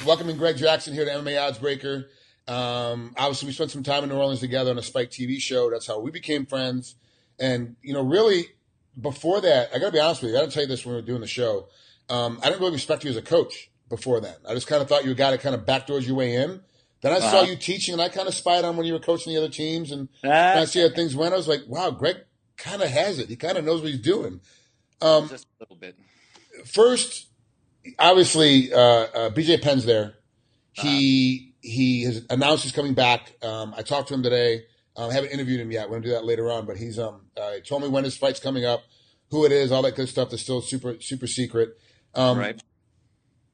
welcoming Greg Jackson here to MMA Oddsbreaker. Obviously, we spent some time in New Orleans together on a Spike TV show. That's how we became friends. And, really, before that, I got to be honest with you. I got to tell you this when we were doing the show. I didn't really respect you as a coach before then. I just kind of thought you were a guy that kind of backdoors your way in. Then I saw you teaching, and I kind of spied on when you were coaching the other teams. And when I see how things went, I was like, wow, Greg kind of has it. He kind of knows what he's doing. Just a little bit. First, obviously, BJ Penn's there. He has announced he's coming back. I talked to him today. I haven't interviewed him yet. We're going to do that later on. But he's he told me when his fight's coming up, who it is, all that good stuff that's still super, super secret. Right.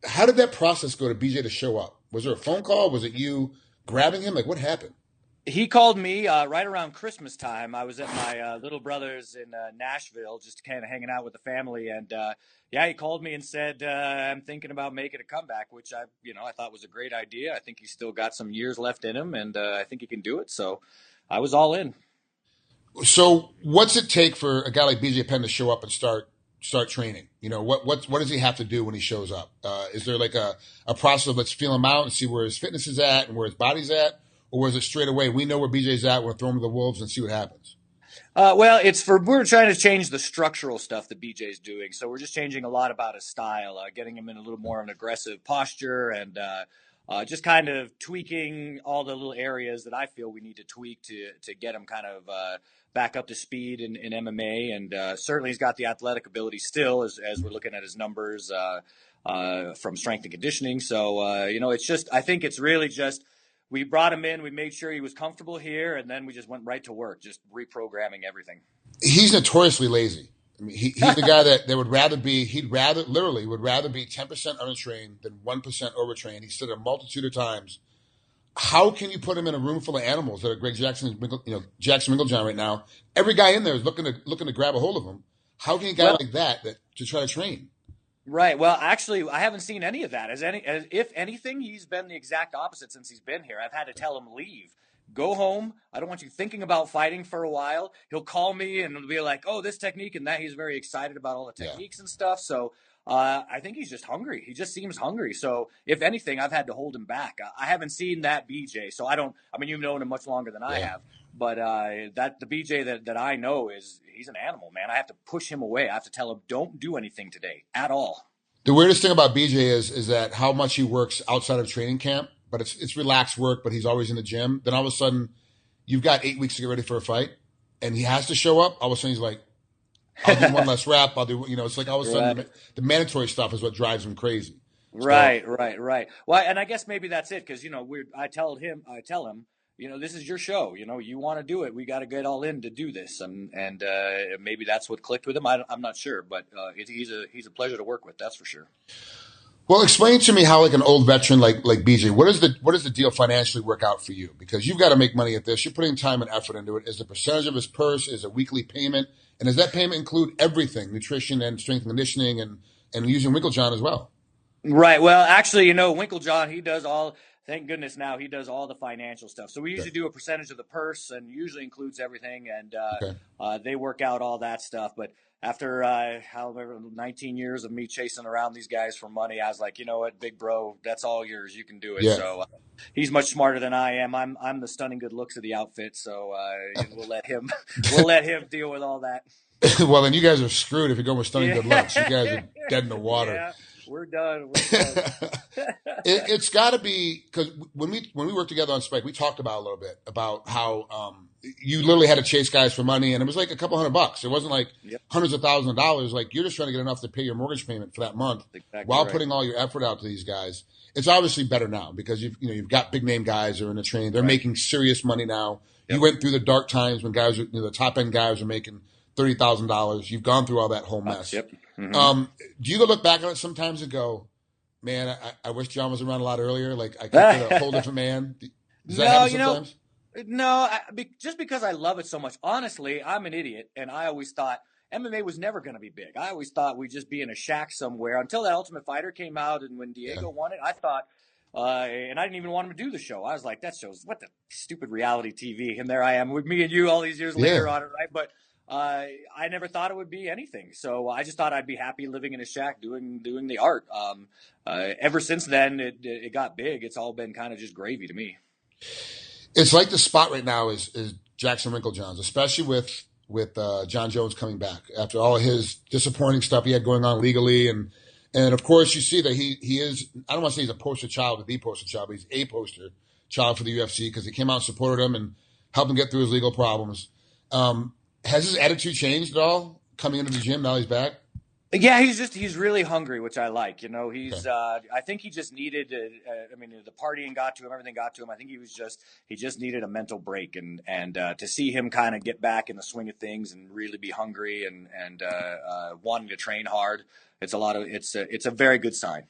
How did that process go to BJ to show up? Was there a phone call? Was it you grabbing him? Like, what happened? He called me right around Christmas time. I was at my little brother's in Nashville, just kind of hanging out with the family. And he called me and said, I'm thinking about making a comeback, which I thought was a great idea. I think he's still got some years left in him, and I think he can do it. So I was all in. So what's it take for a guy like BJ Penn to show up and start training? What does he have to do when he shows up? Is there like a process of let's feel him out and see where his fitness is at and where his body's at? Or is it straight away, we know where BJ's at, we'll throw him to the wolves and see what happens? We're trying to change the structural stuff that BJ's doing. So we're just changing a lot about his style, getting him in a little more of an aggressive posture and just kind of tweaking all the little areas that I feel we need to tweak to get him kind of back up to speed in MMA. And certainly he's got the athletic ability still as we're looking at his numbers from strength and conditioning. So, I think it's really just, we brought him in, we made sure he was comfortable here, and then we just went right to work, just reprogramming everything. He's notoriously lazy. I mean, he's the guy that would rather be 10% untrained than 1% overtrained. He said it a multitude of times. How can you put him in a room full of animals that are Greg Jackson, Jackson Winklejohn right now? Every guy in there is looking to grab a hold of him. How can a guy like that to try to train? Right. Well, actually, I haven't seen any of that. If anything, he's been the exact opposite since he's been here. I've had to tell him, leave. Go home. I don't want you thinking about fighting for a while. He'll call me and be like, oh, this technique and that. He's very excited about all the techniques and stuff. So I think he's just hungry. He just seems hungry. So if anything, I've had to hold him back. I haven't seen that BJ. So you've known him much longer than I have. But the BJ that I know he's an animal, man. I have to push him away. I have to tell him, don't do anything today at all. The weirdest thing about BJ is that how much he works outside of training camp, but it's relaxed work, but he's always in the gym. Then all of a sudden, you've got 8 weeks to get ready for a fight, and he has to show up. All of a sudden, he's like, I'll do one less rep. I'll do, it's like all of a sudden the mandatory stuff is what drives him crazy. Right. Well, and I guess maybe that's it because, I tell him, this is your show. You want to do it. We got to get all in to do this, and maybe that's what clicked with him. I'm not sure, but he's a pleasure to work with. That's for sure. Well, explain to me how, like an old veteran like BJ, what does the deal financially work out for you? Because you've got to make money at this. You're putting time and effort into it. Is the percentage of his purse? Is a weekly payment? And does that payment include everything, nutrition and strength and conditioning, and using Winklejohn as well? Right. Well, actually, Winklejohn, he does all. Thank goodness now he does all the financial stuff. So we usually do a percentage of the purse and usually includes everything. And they work out all that stuff. But after however 19 years of me chasing around these guys for money, I was like, you know what, big bro, that's all yours. You can do it. Yeah. So he's much smarter than I am. I'm the stunning good looks of the outfit. So we'll let him deal with all that. Well, then you guys are screwed if you go with stunning good looks. You guys are dead in the water. Yeah. We're done. It's got to be, because when we worked together on Spike, we talked about a little bit about how you literally had to chase guys for money, and it was like a couple $100. It wasn't like hundreds of thousands of dollars. Like, you're just trying to get enough to pay your mortgage payment for that month while putting all your effort out to these guys. It's obviously better now because you've got big name guys who are in the training. They're making serious money now. Yep. You went through the dark times when guys, the top end guys are making $30,000. You've gone through all that whole mess. Yep. Mm-hmm. Do you go look back on it sometimes and go, man, I wish John was around a lot earlier. Like, I could get a whole different man. Does that happen sometimes? No, just because I love it so much. Honestly, I'm an idiot, and I always thought MMA was never going to be big. I always thought we'd just be in a shack somewhere until that Ultimate Fighter came out, and when Diego won it, I thought, and I didn't even want him to do the show. I was like, that show's what the stupid reality TV, and there I am with me and you all these years later on it, right? But I never thought it would be anything. So I just thought I'd be happy living in a shack doing the art. Ever since then, it got big. It's all been kind of just gravy to me. It's like the spot right now is Jackson Winklejohns, especially with John Jones coming back after all his disappointing stuff he had going on legally, and of course you see that he is, I don't want to say he's a poster child, the poster child, but he's a poster child for the UFC because he came out and supported him and helped him get through his legal problems. Has his attitude changed at all coming into the gym now he's back? Yeah, he's really hungry, which I like. You know, I think he just needed. I mean, the partying got to him, everything got to him. I think he just needed a mental break, and to see him kind of get back in the swing of things and really be hungry and wanting to train hard. It's a very good sign.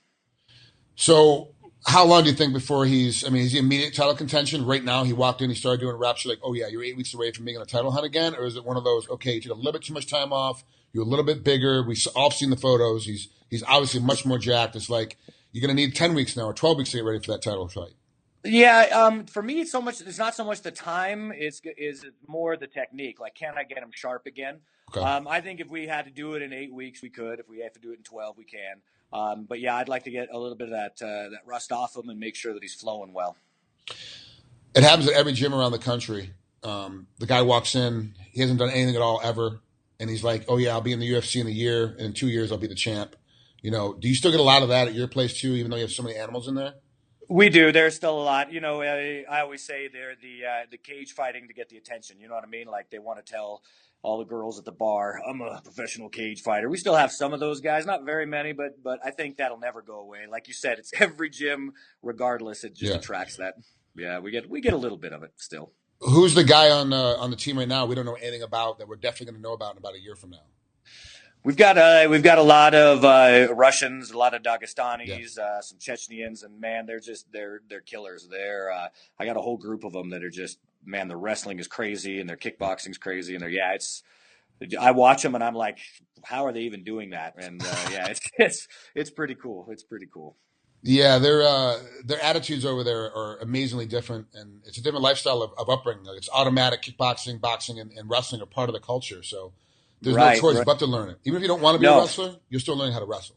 So, how long do you think before is he immediate title contention? Right now, he walked in, he started doing reps. You're like, oh yeah, you're 8 weeks away from being in a title hunt again, or is it one of those? Okay, you took a little bit too much time off. You're a little bit bigger. We've all seen the photos. He's obviously much more jacked. It's like you're going to need 10 weeks now or 12 weeks to get ready for that title fight. Yeah, for me, it's not so much the time. Is more the technique. Like, can I get him sharp again? Okay. I think if we had to do it in 8 weeks, we could. If we have to do it in 12, we can. But yeah, I'd like to get a little bit of that rust off him and make sure that he's flowing well. It happens at every gym around the country. The guy walks in, he hasn't done anything at all ever, and he's like, "Oh yeah, I'll be in the UFC in a year, and in 2 years I'll be the champ." You know, do you still get a lot of that at your place too, even though you have so many animals in there? We do. There's still a lot. You know, I always say they're the cage fighting to get the attention. You know what I mean? Like, they want to tell all the girls at the bar, I'm a professional cage fighter. We still have some of those guys, not very many, but I think that'll never go away. Like you said, it's every gym, regardless. It just attracts that. Yeah, we get a little bit of it still. Who's the guy on the team right now we don't know anything about that we're definitely going to know about in about a year from now? We've got a lot of Russians, a lot of Dagestanis, some Chechens, and man, they're killers. I got a whole group of them that are just, man, their wrestling is crazy and their kickboxing's crazy, and I watch them and I'm like, how are they even doing that? And it's pretty cool. It's pretty cool. Yeah, their attitudes over there are amazingly different, and it's a different lifestyle of upbringing. Like, it's automatic kickboxing, boxing, and wrestling are part of the culture. So there's no choice but to learn it. Even if you don't want to be a wrestler, you're still learning how to wrestle.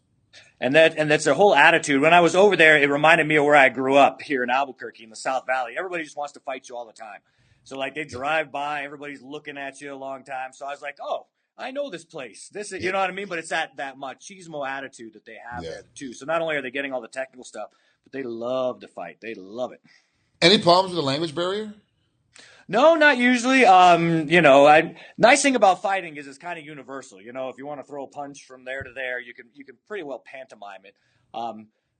And that's their whole attitude. When I was over there, it reminded me of where I grew up here in Albuquerque in the South Valley. Everybody just wants to fight you all the time. So like, they drive by, everybody's looking at you a long time. So I was like, oh, I know this place. This is, you know what I mean? But it's that machismo attitude that they have there too. So not only are they getting all the technical stuff, but they love to fight. They love it. Any problems with the language barrier? No, not usually. Nice thing about fighting is it's kind of universal. You know, if you want to throw a punch from there to there, you can pretty well pantomime it.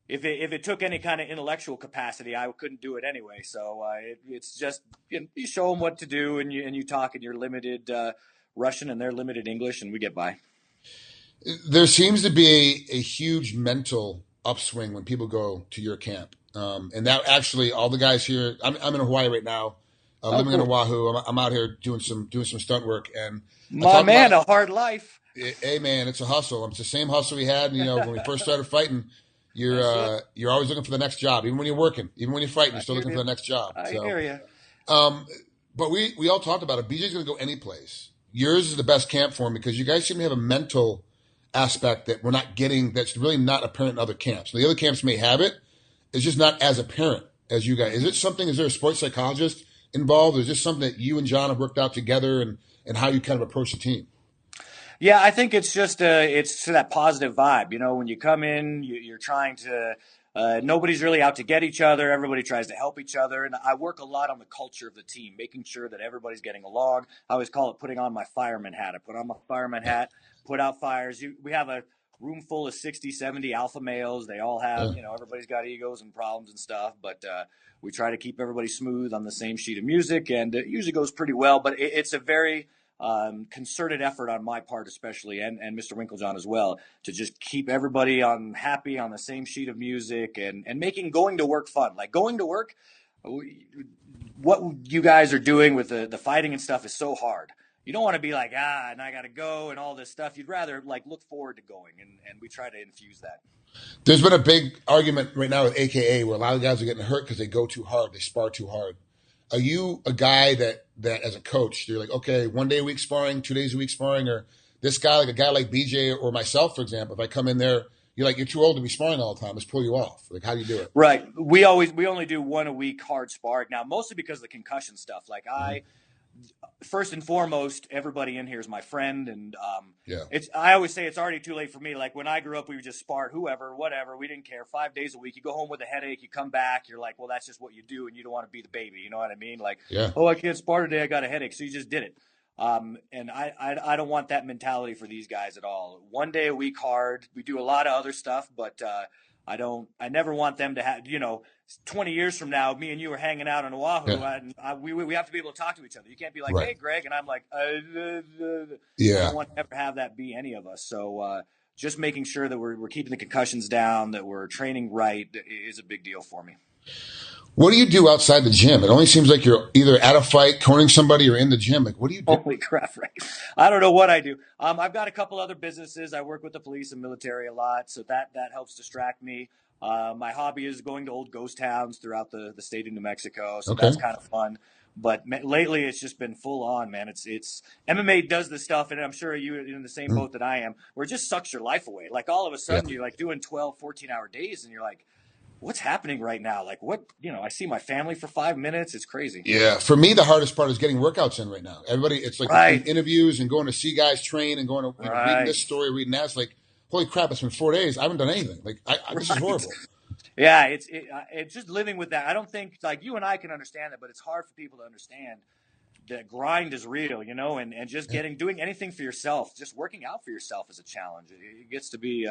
If it took any kind of intellectual capacity, I couldn't do it anyway. So it's just, you show them what to do, and you talk in your limited Russian and their limited English, and we get by. There seems to be a huge mental upswing when people go to your camp, and that actually all the guys here. I'm in Hawaii right now. Living in Oahu. I'm out here doing some stunt work, and a hard life. Hey man, it's a hustle. It's the same hustle we had, when we first started fighting. You're always looking for the next job, even when you're working, even when you're fighting, you're still looking for the next job. I hear you. But we all talked about it. BJ's going to go any place. Yours is the best camp for him because you guys seem to have a mental aspect that we're not getting. That's really not apparent in other camps. The other camps may have it. It's just not as apparent as you guys. Is there a sports psychologist involved? Or is this something that you and John have worked out together and how you kind of approach the team? Yeah, I think it's just it's that positive vibe. When you come in, you're trying to nobody's really out to get each other. Everybody tries to help each other. And I work a lot on the culture of the team, making sure that everybody's getting along. I always call it putting on my fireman hat. I put on my fireman hat, put out fires. We have a room full of 60, 70 alpha males. They all have, everybody's got egos and problems and stuff. But we try to keep everybody smooth on the same sheet of music, and it usually goes pretty well. But it's a very concerted effort on my part, especially, and Mr. Winklejohn as well, to just keep everybody happy on the same sheet of music and making going to work fun. Like, going to work, what you guys are doing with the fighting and stuff is so hard. You don't want to be like, and I got to go and all this stuff. You'd rather look forward to going, and we try to infuse that. There's been a big argument right now with AKA where a lot of guys are getting hurt because they go too hard, they spar too hard. Are you a guy that as a coach, you're like, okay, 1 day a week sparring, 2 days a week sparring, or this guy, like a guy like BJ or myself, for example, if I come in there, you're like, you're too old to be sparring all the time. Let's pull you off. Like, how do you do it? Right. We only do 1 a week hard sparring now, mostly because of the concussion stuff. Like first and foremost, everybody in here is my friend, and I always say it's already too late for me. Like when I grew up, we would just spar whoever, whatever. We didn't care. 5 days a week. You go home with a headache. You come back. You're like, well, that's just what you do, and you don't want to be the baby. You know what I mean? Like, oh, I can't spar today. I got a headache, so you just did it. And I don't want that mentality for these guys at all. 1 day a week hard. We do a lot of other stuff, but I never want them to have, 20 years from now, me and you are hanging out on Oahu, and we have to be able to talk to each other. You can't be like, hey, Greg, and I'm like, I don't want to ever have that be any of us. So just making sure that we're keeping the concussions down, that we're training right is a big deal for me. What do you do outside the gym? It only seems like you're either at a fight, cornering somebody, or in the gym. Like, what do you do? Holy crap, right? I don't know what I do. I've got a couple other businesses. I work with the police and military a lot, so that helps distract me. My hobby is going to old ghost towns throughout the state of New Mexico, so that's kind of fun. But lately, it's just been full on, man. It's MMA does this stuff, and I'm sure you're in the same boat that I am, where it just sucks your life away. Like all of a sudden, you're like doing 12, 14-hour days, and you're like, what's happening right now? Like I see my family for 5 minutes. It's crazy. Yeah. For me, the hardest part is getting workouts in right now. Everybody, it's like interviews and going to see guys train and going to reading this story, reading that. It's like, holy crap, it's been 4 days. I haven't done anything. Like this is horrible. Yeah. It's just living with that. I don't think like you and I can understand it, but it's hard for people to understand that grind is real, and just doing anything for yourself, just working out for yourself is a challenge. It gets to be,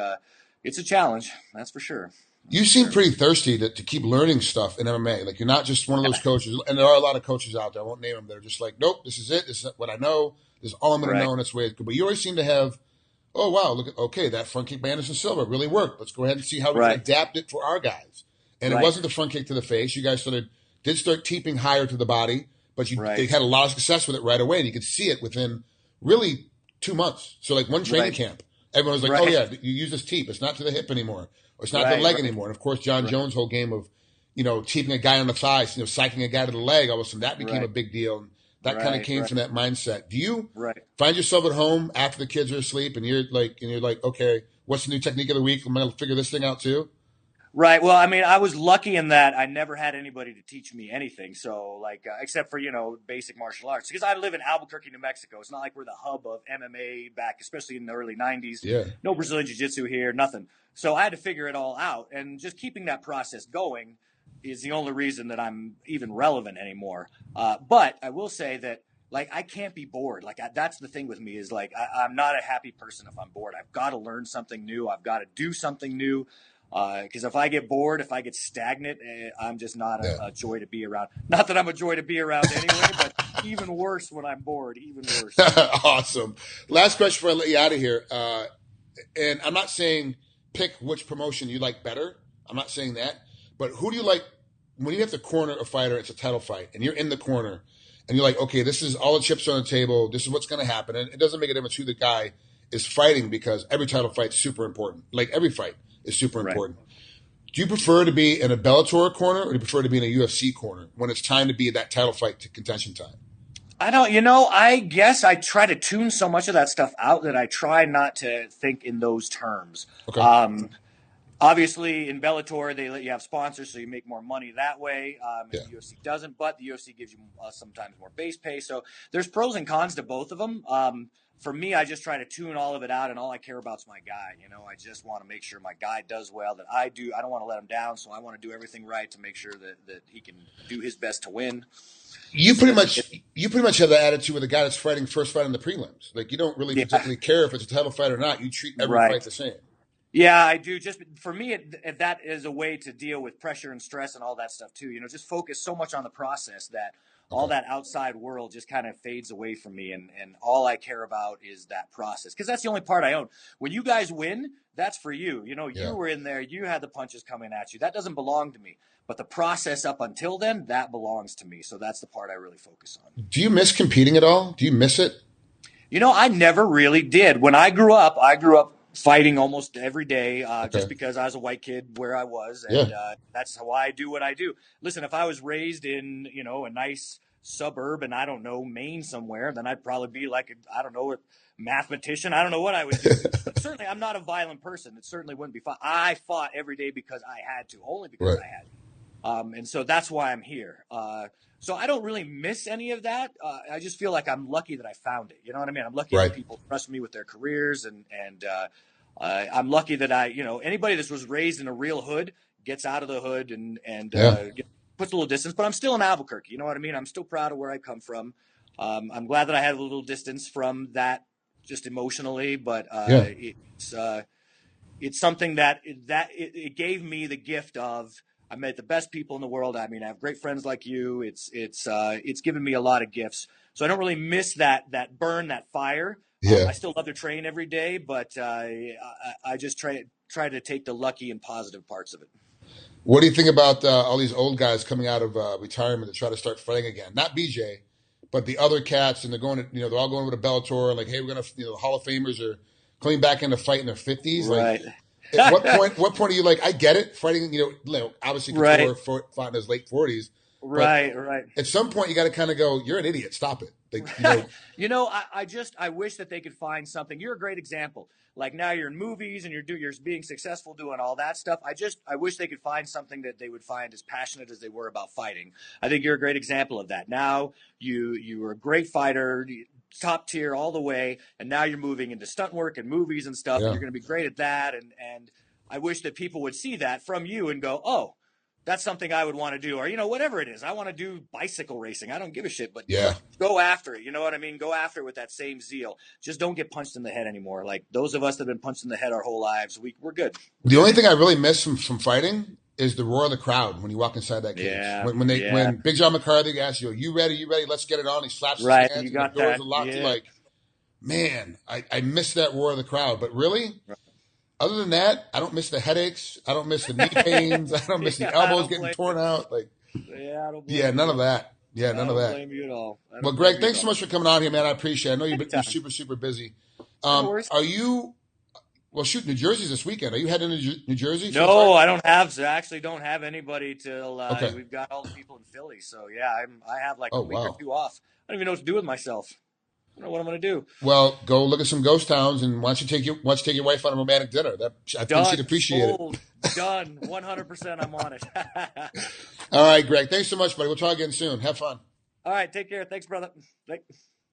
it's a challenge. That's for sure. You seem pretty thirsty to keep learning stuff in MMA. Like you're not just one of those coaches, and there are a lot of coaches out there, I won't name them, that are just like, nope, this is it. This is what I know. This is all I'm going to know, and that's the way it's good. But you always seem to have, oh, wow, that front kick by Anderson Silva really worked. Let's go ahead and see how we can adapt it for our guys. And it wasn't the front kick to the face. You guys did start teeping higher to the body, but they had a lot of success with it right away, and you could see it within really 2 months. So like one training camp, everyone was like, oh, yeah, you use this teep. It's not to the hip anymore. It's not the leg anymore. And, of course, John Jones' whole game of, teeping a guy on the thigh, psyching a guy to the leg, all of a sudden that became a big deal. And that kind of came from that mindset. Do you find yourself at home after the kids are asleep and you're like, okay, what's the new technique of the week? I'm going to figure this thing out too? Right. Well, I mean, I was lucky in that I never had anybody to teach me anything. So, like, except for, basic martial arts. Because I live in Albuquerque, New Mexico. It's not like we're the hub of MMA back, especially in the early 90s. Yeah. No Brazilian Jiu-Jitsu here, nothing. So I had to figure it all out. And just keeping that process going is the only reason that I'm even relevant anymore. But I will say that, like, I can't be bored. Like, that's the thing with me is, like, I'm not a happy person if I'm bored. I've got to learn something new. I've got to do something new. Because if I get bored, if I get stagnant, I'm just not a joy to be around. Not that I'm a joy to be around anyway, but even worse when I'm bored, even worse. Awesome. Last question before I let you out of here. And I'm not saying pick which promotion you like better. I'm not saying that. But who do you like when you have to corner a fighter, it's a title fight, and you're in the corner, and you're like, okay, this is all the chips on the table. This is what's going to happen. And it doesn't make a difference who the guy is fighting because every title fight's super important. Like every fight is super important. Do you prefer to be in a Bellator corner or do you prefer to be in a UFC corner when it's time to be that title fight to contention time? I don't, I guess I try to tune so much of that stuff out that I try not to think in those terms. Okay. Obviously, in Bellator, they let you have sponsors, so you make more money that way. The UFC doesn't, but the UFC gives you sometimes more base pay. So there's pros and cons to both of them. For me, I just try to tune all of it out, and all I care about is my guy. I just want to make sure my guy does well, that I do. I don't want to let him down, so I want to do everything right to make sure that he can do his best to win. You pretty much have the attitude with a guy that's fighting first fight in the prelims. Like you don't really particularly care if it's a title fight or not. You treat every fight the same. Yeah, I do. Just for me, that is a way to deal with pressure and stress and all that stuff too. Just focus so much on the process that all that outside world just kind of fades away from me. And all I care about is that process. Because that's the only part I own. When you guys win, that's for you. You were in there. You had the punches coming at you. That doesn't belong to me. But the process up until then, that belongs to me. So that's the part I really focus on. Do you miss competing at all? Do you miss it? I never really did. When I grew up fighting almost every day, Okay. just because I was a white kid where I was, Yeah. and that's how I do what I do. Listen, if I was raised in, a nice suburb and I don't know, Maine somewhere, then I'd probably be like I don't know, a mathematician. I don't know what I would do. But certainly, I'm not a violent person. It certainly wouldn't be fun. I fought every day because I had to, only because Right. I had to. And so that's why I'm here. So I don't really miss any of that. I just feel like I'm lucky that I found it. You know what I mean? I'm lucky Right. that people trust me with their careers, and I'm lucky that anybody that was raised in a real hood gets out of the hood and Yeah. puts a little distance. But I'm still in Albuquerque. You know what I mean? I'm still proud of where I come from. I'm glad that I had a little distance from that, just emotionally. But Yeah. it's something that it gave me the gift of. I met the best people in the world. I mean, I have great friends like you. It's given me a lot of gifts. So I don't really miss that burn, that fire. Yeah. I still love to train every day, but I just try to take the lucky and positive parts of it. What do you think about all these old guys coming out of retirement to try to start fighting again? Not BJ, but the other cats, and they're going to, they're all going over to Bellator, and like, hey, we're gonna, the Hall of Famers are coming back into fight in their 50s. Right. Like, at what point are you like, I get it, fighting, obviously Couture Right. fought in his late 40s, but Right. at some point you got to kind of go, you're an idiot, stop it. Like, I wish that they could find something. You're a great example. Like now you're in movies and you're being successful doing all that stuff. I wish they could find something that they would find as passionate as they were about fighting. I think you're a great example of that. Now you were a great fighter, top tier all the way, and now you're moving into stunt work and movies and stuff, and yeah, you're going to be great at that. And I wish that people would see that from you and go, oh, that's something I would want to do, or whatever it is. I want to do bicycle racing. I don't give a shit, but yeah. go after it. You know what I mean? Go after it with that same zeal. Just don't get punched in the head anymore. Like those of us that have been punched in the head our whole lives, we're good. The only thing I really miss from fighting is the roar of the crowd when you walk inside that cage. Yeah, When Big John McCarthy asks you, you ready? Let's get it on. He slaps his right. hands You and the got doors that. are locked. Yeah. You're like, man, I miss that roar of the crowd. But really, other than that, I don't miss the headaches. I don't miss the knee pains. I don't miss the elbows getting torn out. Like, I don't blame you, none bro. of that. Yeah, none I of don't that. blame you at all. Well, Greg, thanks so much for coming on here, man. I appreciate it. I know you're Anytime. super, super busy. No worries. Are you, well, shoot, New Jersey's this weekend. Are you heading to New Jersey? No, I actually don't have anybody till Okay. we've got all the people in Philly. So yeah, I have like Oh, a week or wow. two off. I don't even know what to do with myself. I don't know what I'm going to do. Well, go look at some ghost towns, and why don't you take your wife on a romantic dinner? I think she'd appreciate Sold. it. Done. 100%. I'm on it. All right, Greg. Thanks so much, buddy. We'll talk again soon. Have fun. All right. Take care. Thanks, brother.